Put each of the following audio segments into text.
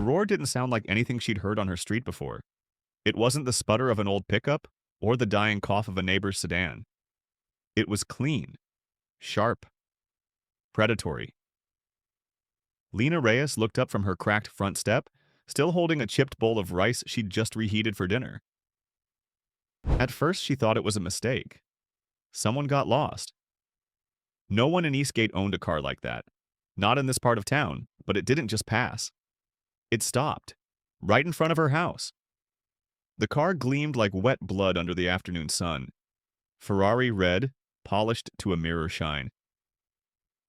roar didn't sound like anything she'd heard on her street before. It wasn't the sputter of an old pickup or the dying cough of a neighbor's sedan. It was clean, sharp, predatory. Lena Reyes looked up from her cracked front step, still holding a chipped bowl of rice she'd just reheated for dinner. At first, she thought it was a mistake. Someone got lost. No one in Eastgate owned a car like that. Not in this part of town, but it didn't just pass. It stopped, right in front of her house. The car gleamed like wet blood under the afternoon sun. Ferrari red, polished to a mirror shine.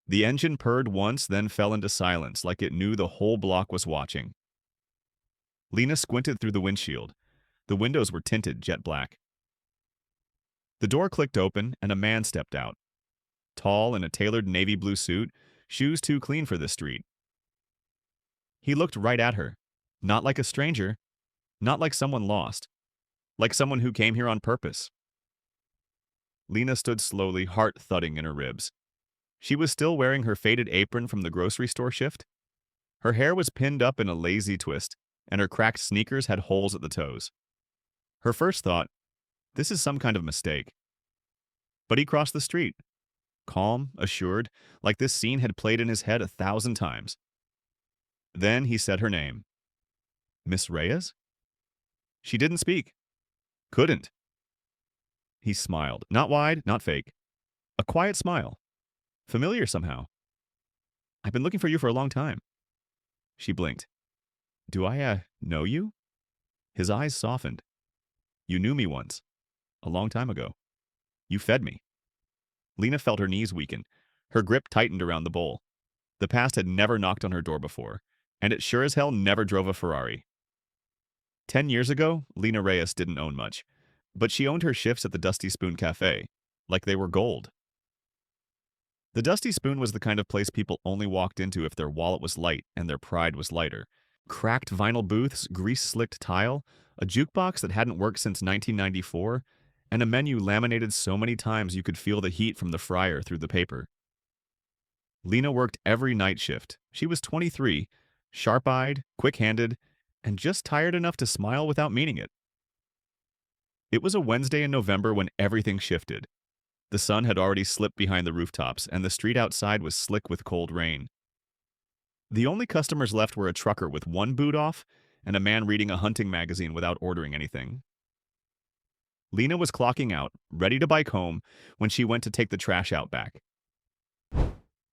The engine purred once, then fell into silence, like it knew the whole block was watching. Lena squinted through the windshield. The windows were tinted jet black. The door clicked open, and a man stepped out. Tall in a tailored navy blue suit, shoes too clean for this street. He looked right at her. Not like a stranger. Not like someone lost. Like someone who came here on purpose. Lena stood slowly, heart thudding in her ribs. She was still wearing her faded apron from the grocery store shift. Her hair was pinned up in a lazy twist, and her cracked sneakers had holes at the toes. Her first thought, this is some kind of mistake. But he crossed the street, calm, assured, like this scene had played in his head 1,000 times. Then he said her name. Miss Reyes? She didn't speak. Couldn't. He smiled, not wide, not fake. A quiet smile. Familiar somehow. I've been looking for you for a long time. She blinked. Do I, know you? His eyes softened. You knew me once. A long time ago. You fed me. Lena felt her knees weaken. Her grip tightened around the bowl. The past had never knocked on her door before, and it sure as hell never drove a Ferrari. 10 years ago, Lena Reyes didn't own much, but she owned her shifts at the Dusty Spoon Cafe, like they were gold. The Dusty Spoon was the kind of place people only walked into if their wallet was light and their pride was lighter. Cracked vinyl booths, grease-slicked tile, a jukebox that hadn't worked since 1994, and a menu laminated so many times you could feel the heat from the fryer through the paper. Lena worked every night shift. She was 23, sharp-eyed, quick-handed, and just tired enough to smile without meaning it. It was a Wednesday in November when everything shifted. The sun had already slipped behind the rooftops, and the street outside was slick with cold rain. The only customers left were a trucker with one boot off and a man reading a hunting magazine without ordering anything. Lena was clocking out, ready to bike home, when she went to take the trash out back.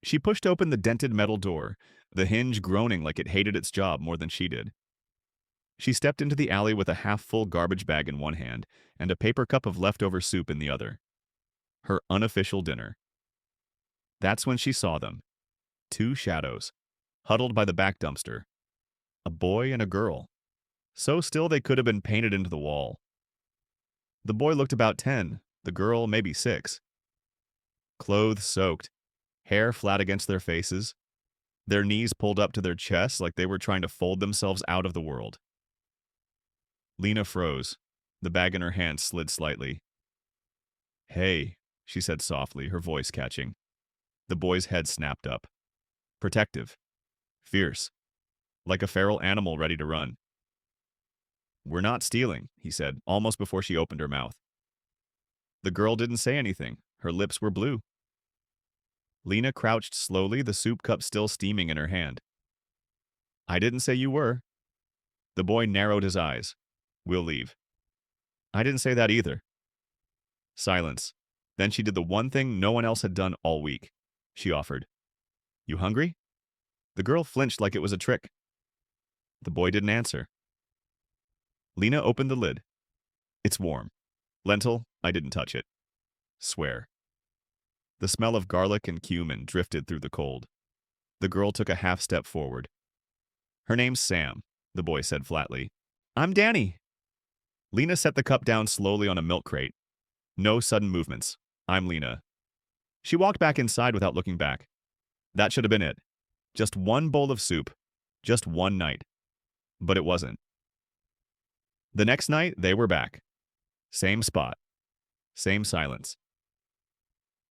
She pushed open the dented metal door, the hinge groaning like it hated its job more than she did. She stepped into the alley with a half-full garbage bag in one hand and a paper cup of leftover soup in the other. Her unofficial dinner. That's when she saw them. Two shadows, huddled by the back dumpster. A boy and a girl. So still they could have been painted into the wall. The boy looked about 10, the girl maybe 6. Clothes soaked, hair flat against their faces, their knees pulled up to their chests like they were trying to fold themselves out of the world. Lena froze. The bag in her hand slid slightly. Hey, she said softly, her voice catching. The boy's head snapped up. Protective. Fierce. Like a feral animal ready to run. We're not stealing, he said, almost before she opened her mouth. The girl didn't say anything. Her lips were blue. Lena crouched slowly, the soup cup still steaming in her hand. I didn't say you were. The boy narrowed his eyes. We'll leave. I didn't say that either. Silence. Then she did the one thing no one else had done all week. She offered. You hungry? The girl flinched like it was a trick. The boy didn't answer. Lena opened the lid. It's warm. Lentil, I didn't touch it. Swear. The smell of garlic and cumin drifted through the cold. The girl took a half step forward. Her name's Sam, the boy said flatly. I'm Danny. Lena set the cup down slowly on a milk crate. No sudden movements. I'm Lena. She walked back inside without looking back. That should have been it. Just one bowl of soup. Just one night. But it wasn't. The next night, they were back. Same spot. Same silence.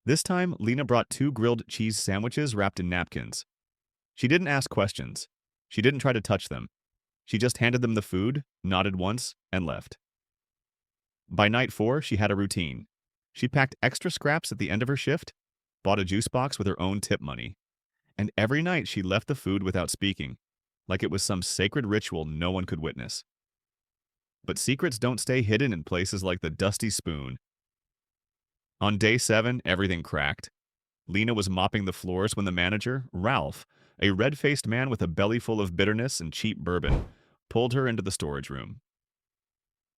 This time, Lena brought 2 grilled cheese sandwiches wrapped in napkins. She didn't ask questions. She didn't try to touch them. She just handed them the food, nodded once, and left. By night 4, she had a routine. She packed extra scraps at the end of her shift, bought a juice box with her own tip money, and every night she left the food without speaking, like it was some sacred ritual no one could witness. But secrets don't stay hidden in places like the Dusty Spoon. On day 7, everything cracked. Lena was mopping the floors when the manager, Ralph, a red-faced man with a belly full of bitterness and cheap bourbon, pulled her into the storage room.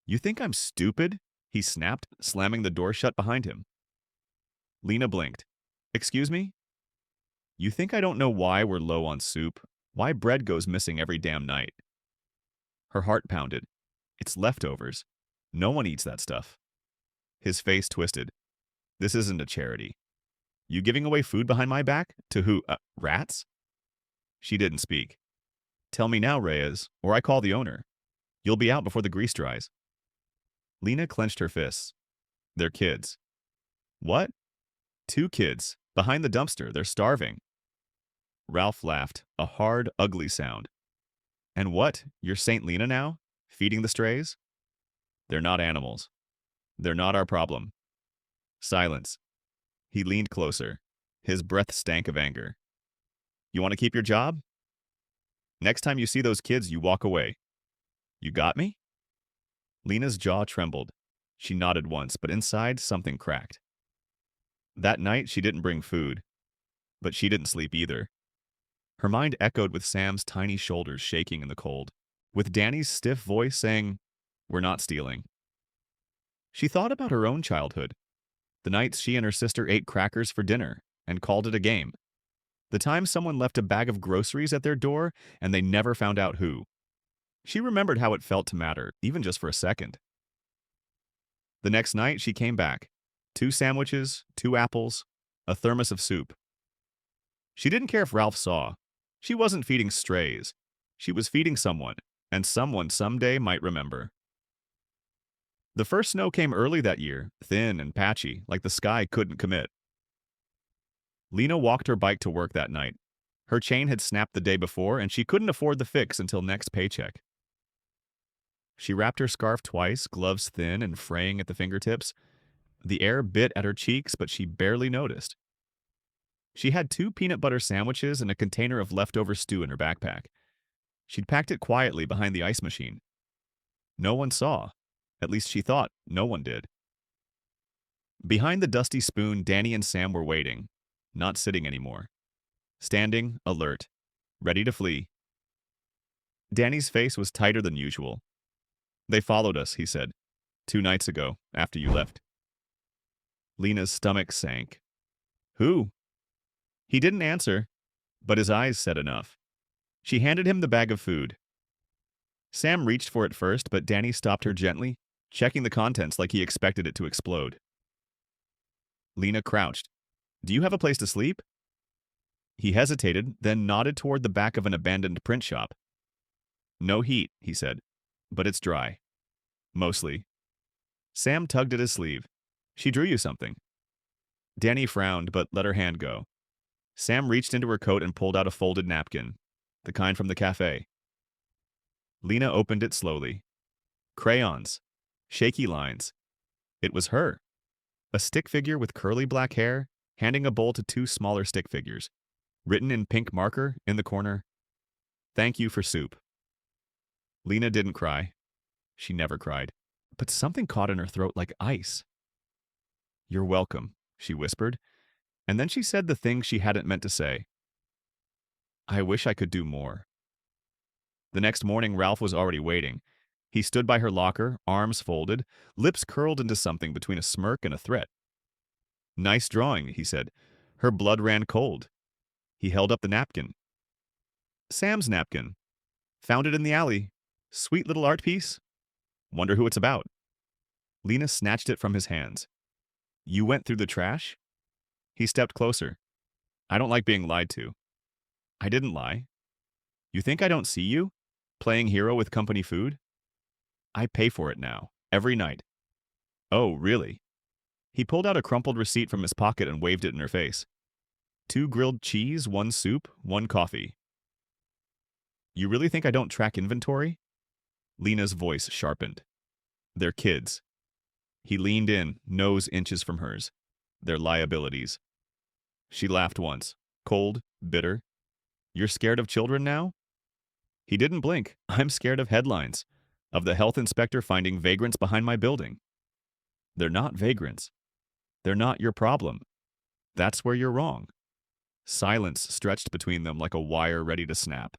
"You think I'm stupid?" he snapped, slamming the door shut behind him. Lena blinked. "Excuse me? You think I don't know why we're low on soup? Why bread goes missing every damn night?" Her heart pounded. It's leftovers. No one eats that stuff. His face twisted. "This isn't a charity. You giving away food behind my back? To who? Rats?" She didn't speak. "Tell me now, Reyes, or I call the owner. You'll be out before the grease dries." Lena clenched her fists. "They're kids." "What?" "2 kids. Behind the dumpster. They're starving." Ralph laughed, a hard, ugly sound. "And what? You're Saint Lena now? Feeding the strays?" "They're not animals. They're not our problem." Silence. He leaned closer. His breath stank of anger. "You want to keep your job? Next time you see those kids, you walk away. You got me?" Lena's jaw trembled. She nodded once, but inside something cracked. That night, she didn't bring food. But she didn't sleep either. Her mind echoed with Sam's tiny shoulders shaking in the cold, with Danny's stiff voice saying, "We're not stealing." She thought about her own childhood, the nights she and her sister ate crackers for dinner and called it a game, the time someone left a bag of groceries at their door and they never found out who. She remembered how it felt to matter, even just for a second. The next night, she came back. 2 sandwiches, 2 apples, a thermos of soup. She didn't care if Ralph saw. She wasn't feeding strays. She was feeding someone, and someone someday might remember. The first snow came early that year, thin and patchy, like the sky couldn't commit. Lena walked her bike to work that night. Her chain had snapped the day before, and she couldn't afford the fix until next paycheck. She wrapped her scarf twice, gloves thin and fraying at the fingertips. The air bit at her cheeks, but she barely noticed. She had 2 peanut butter sandwiches and a container of leftover stew in her backpack. She'd packed it quietly behind the ice machine. No one saw. At least she thought no one did. Behind the Dusty Spoon, Danny and Sam were waiting, not sitting anymore. Standing, alert, ready to flee. Danny's face was tighter than usual. "They followed us," he said, 2 nights ago, after you left. Lena's stomach sank. "Who?" He didn't answer, but his eyes said enough. She handed him the bag of food. Sam reached for it first, but Danny stopped her gently, checking the contents like he expected it to explode. Lena crouched. "Do you have a place to sleep?" He hesitated, then nodded toward the back of an abandoned print shop. "No heat," he said, "but it's dry. Mostly." Sam tugged at his sleeve. "She drew you something." Danny frowned, but let her hand go. Sam reached into her coat and pulled out a folded napkin, the kind from the cafe. Lena opened it slowly. Crayons. Shaky lines. It was her. A stick figure with curly black hair, handing a bowl to 2 smaller stick figures. Written in pink marker, in the corner, "Thank you for soup." Lena didn't cry. She never cried. But something caught in her throat like ice. "You're welcome," she whispered, and then she said the thing she hadn't meant to say. "I wish I could do more." The next morning, Ralph was already waiting. He stood by her locker, arms folded, lips curled into something between a smirk and a threat. "Nice drawing," he said. Her blood ran cold. He held up the napkin. "Sam's napkin. Found it in the alley. Sweet little art piece. Wonder who it's about." Lena snatched it from his hands. "You went through the trash?" He stepped closer. "I don't like being lied to." "I didn't lie. You think I don't see you? Playing hero with company food? I pay for it now, every night." "Oh, really?" He pulled out a crumpled receipt from his pocket and waved it in her face. 2 grilled cheese, 1 soup, 1 coffee. "You really think I don't track inventory?" Lena's voice sharpened. They're kids. He leaned in, nose inches from hers. They're liabilities. She laughed once, cold, bitter. You're scared of children now? He didn't blink. I'm scared of headlines, of the health inspector finding vagrants behind my building. They're not vagrants. They're not your problem. That's where you're wrong. Silence stretched between them like a wire ready to snap.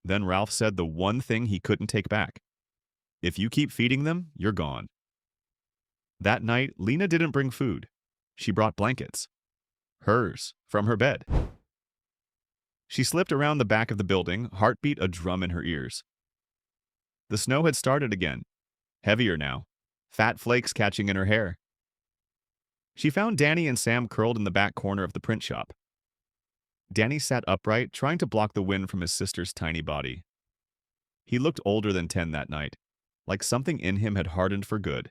Then Ralph said the one thing he couldn't take back. If you keep feeding them, you're gone. That night, Lena didn't bring food. She brought blankets. Hers, from her bed. She slipped around the back of the building, heartbeat a drum in her ears. The snow had started again, heavier now, fat flakes catching in her hair. She found Danny and Sam curled in the back corner of the print shop. Danny sat upright, trying to block the wind from his sister's tiny body. He looked older than 10 that night, like something in him had hardened for good.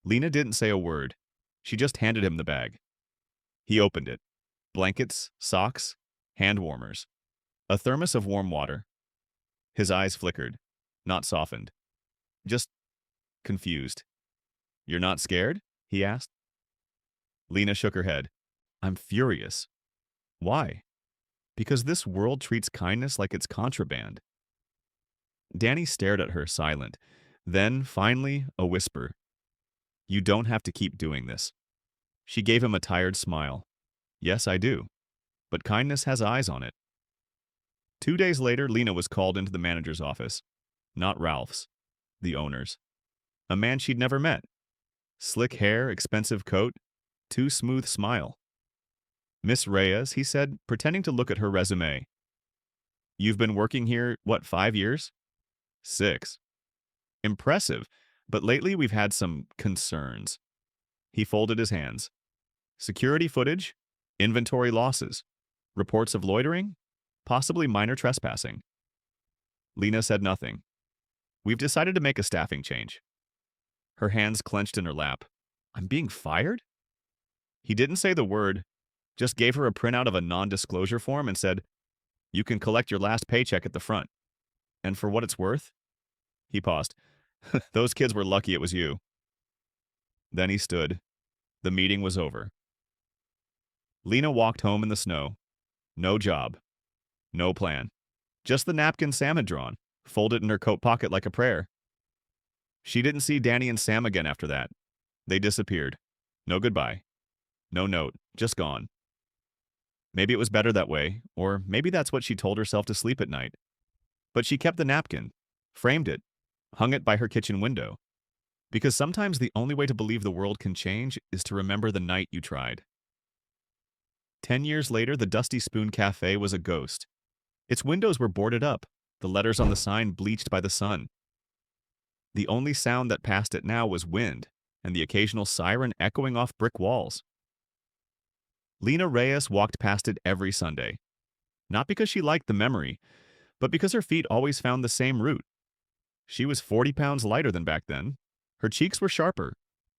Lena didn't say a word. She just handed him the bag. He opened it. Blankets, socks, hand warmers. A thermos of warm water. His eyes flickered, not softened. Just confused. You're not scared? He asked. Lena shook her head. I'm furious. Why? Because this world treats kindness like it's contraband. Danny stared at her, silent. Then, finally, a whisper. You don't have to keep doing this. She gave him a tired smile. Yes, I do. But kindness has eyes on it. 2 days later, Lena was called into the manager's office. Not Ralph's. The owner's. A man she'd never met. Slick hair, expensive coat, too smooth smile. Miss Reyes, he said, pretending to look at her resume. You've been working here, 5 years? 6. Impressive, but lately we've had some concerns. He folded his hands. Security footage, inventory losses, reports of loitering, possibly minor trespassing. Lena said nothing. We've decided to make a staffing change. Her hands clenched in her lap. I'm being fired? He didn't say the word, just gave her a printout of a non-disclosure form and said, you can collect your last paycheck at the front. And for what it's worth? He paused. Those kids were lucky it was you. Then he stood. The meeting was over. Lena walked home in the snow. No job. No plan. Just the napkin Sam had drawn, folded in her coat pocket like a prayer. She didn't see Danny and Sam again after that. They disappeared. No goodbye. No note. Just gone. Maybe it was better that way, or maybe that's what she told herself to sleep at night. But she kept the napkin, framed it, hung it by her kitchen window. Because sometimes the only way to believe the world can change is to remember the night you tried. 10 years later, the Dusty Spoon Cafe was a ghost. Its windows were boarded up, the letters on the sign bleached by the sun. The only sound that passed it now was wind, and the occasional siren echoing off brick walls. Lena Reyes walked past it every Sunday. Not because she liked the memory, but because her feet always found the same route. She was 40 pounds lighter than back then. Her cheeks were sharper.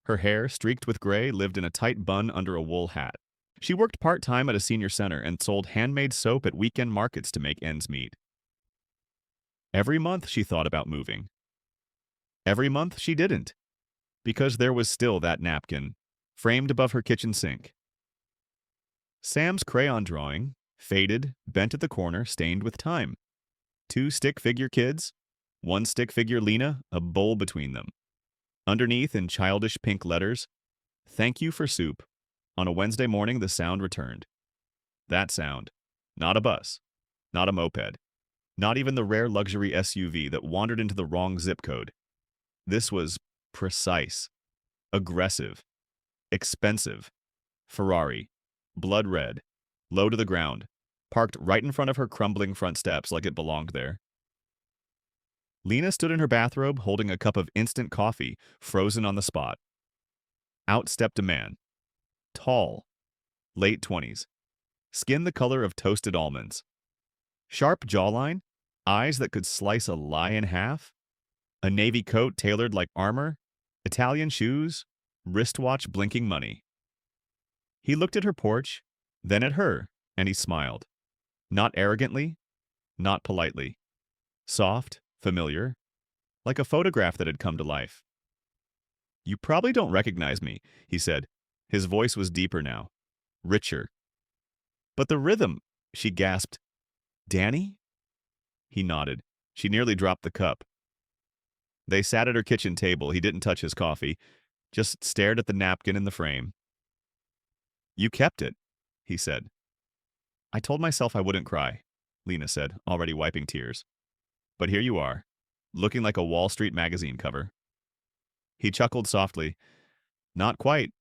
Her hair, streaked with gray, lived in a tight bun under a wool hat. She worked part-time at a senior center and sold handmade soap at weekend markets to make ends meet. Every month she thought about moving. Every month she didn't, because there was still that napkin, framed above her kitchen sink. Sam's crayon drawing, faded, bent at the corner, stained with time. 2 stick figure kids, 1 stick figure Lena, a bowl between them. Underneath, in childish pink letters, "Thank you for soup." On a Wednesday morning, the sound returned. That sound. Not a bus. Not a moped. Not even the rare luxury SUV that wandered into the wrong zip code. This was precise, aggressive, expensive. Ferrari, blood red, low to the ground, parked right in front of her crumbling front steps like it belonged there. Lena stood in her bathrobe holding a cup of instant coffee, frozen on the spot. Out stepped a man. Tall, late 20s, skin the color of toasted almonds. Sharp jawline, eyes that could slice a lie in half, a navy coat tailored like armor, Italian shoes, wristwatch blinking money. He looked at her porch, then at her, and he smiled. Not arrogantly, not politely. Soft, familiar, like a photograph that had come to life. You probably don't recognize me, he said. His voice was deeper now, richer. But the rhythm, she gasped. Danny? He nodded. She nearly dropped the cup. They sat at her kitchen table. He didn't touch his coffee, just stared at the napkin in the frame. You kept it, he said. I told myself I wouldn't cry, Lena said, already wiping tears. But here you are, looking like a Wall Street magazine cover. He chuckled softly. Not quite,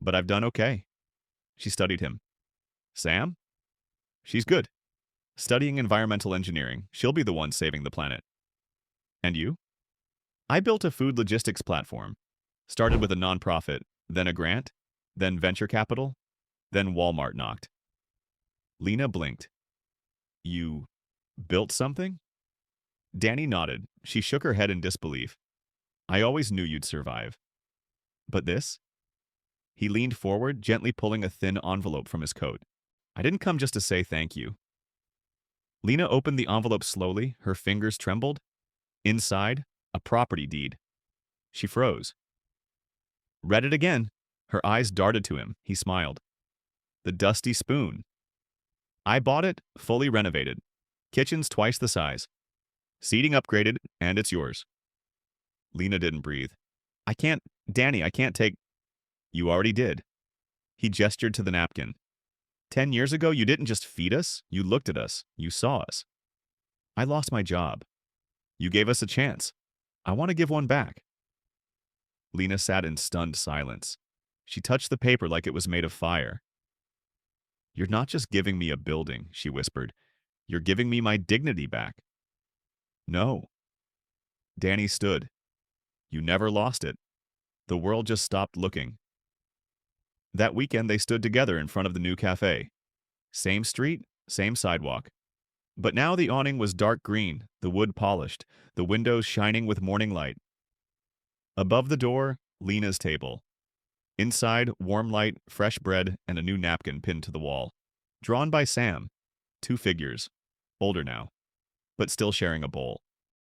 but I've done okay. She studied him. Sam? She's good. Studying environmental engineering. She'll be the one saving the planet. And you? I built a food logistics platform. Started with a nonprofit, then a grant, then venture capital, then Walmart knocked. Lena blinked. You built something? Danny nodded. She shook her head in disbelief. I always knew you'd survive. But this? He leaned forward, gently pulling a thin envelope from his coat. I didn't come just to say thank you. Lena opened the envelope slowly, her fingers trembled. Inside, a property deed. She froze. Read it again. Her eyes darted to him. He smiled. The dusty spoon. I bought it, fully renovated. Kitchen's twice the size. Seating upgraded, and it's yours. Lena didn't breathe. Danny, I can't take... You already did. He gestured to the napkin. 10 years ago, you didn't just feed us, you looked at us, you saw us. I lost my job. You gave us a chance. I want to give one back. Lena sat in stunned silence. She touched the paper like it was made of fire. You're not just giving me a building, she whispered. You're giving me my dignity back. No. Danny stood. You never lost it. The world just stopped looking. That weekend they stood together in front of the new cafe. Same street, same sidewalk. But now the awning was dark green, the wood polished, the windows shining with morning light. Above the door, Lena's table. Inside, warm light, fresh bread, and a new napkin pinned to the wall. Drawn by Sam. 2 figures. Older now, but still sharing a bowl.